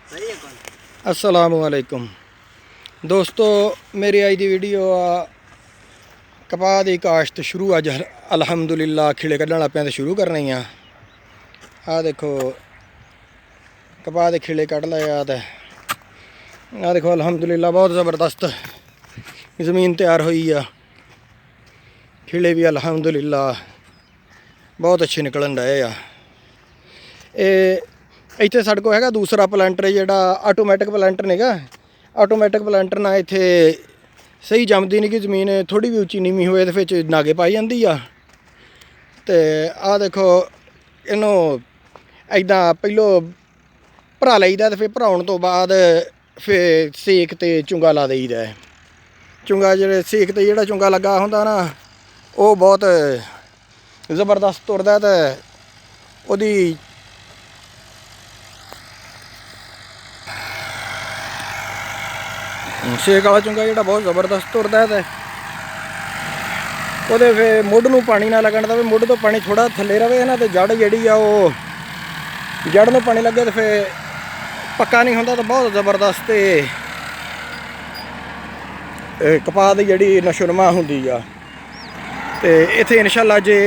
अस्सलामुअलैकुम दोस्तों, मेरी अज की वीडियो कपाह की काश्त शुरू अज अलहमदुलिल्लाह खिले कढ़न लग पे तो शुरू करनी आ देखो कपाह के खिले कढ़ लए आ देखो अलहमदुलिल्लाह बहुत ज़बरदस्त ज़मीन तैयार हुई आ। खिले भी अलहमदुलिल्लाह बहुत अच्छे निकलन डे आ। इत्थे साढ़े को है दूसरा प्लांटर जोड़ा आटोमैटिक प्लांटर नेगा। आटोमैटिक प्लांटर ना इत्थे सही जमदी नहीं कि ज़मीन थोड़ी भी उच्ची नीवीं होए तो फिर नागे पाई जाती आ। ते आ देखो इनू ऐदा पहलों भरा लईदा तो फिर भराउण तो बाद फिर सेक ते चुंगा ला देईदा है। चुंगा जो सेक ते जोड़ा चुंगा लगा हुंदा ना वो बहुत ज़बरदस्त तुरदा ते ओदी सेक वाला चुंगा जो बहुत ज़बरदस्त तुरदा है। तो फिर मुढ़ नूं पानी ना लगन दे, मुढ़ तो पानी थोड़ा थल्ले रवे ना तो जड़ जी जड़ नूं पानी लगे तो फिर पक्का नहीं होंदा। तो बहुत ज़बरदस्त कपाह की जी नशोनुमा होंदी आ। ते इत्थे इंशाअल्लाह जे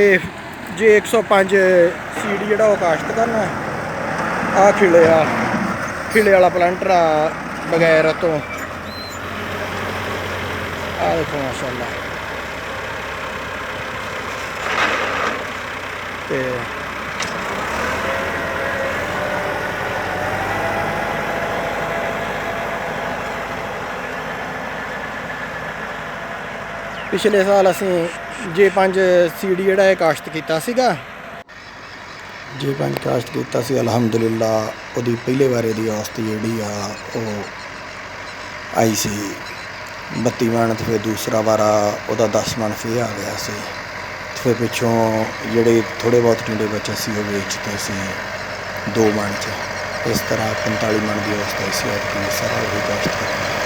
105 सीड जोड़ा काश्त करना आ खिले वाला प्लांटर आ बगैर तो आ देखो माशाअल्लाह। ते पिछले साल असी J5 सीड जोड़ा काश्त किया सीगा। J5 काश्त किया सी अलहमदुलिल्लाह। वो पहले बारे की औसत जी आई सी 32 मन। तो फिर दूसरा वारा वह 10 मन फिर आ गया सी। फिर पिछों जोड़े थोड़े बहुत टिंडे बचे सी वो बेचते सी 2 मन च। इस तरह 45 मन की औसत आई सी। सारा वही काश्त करना।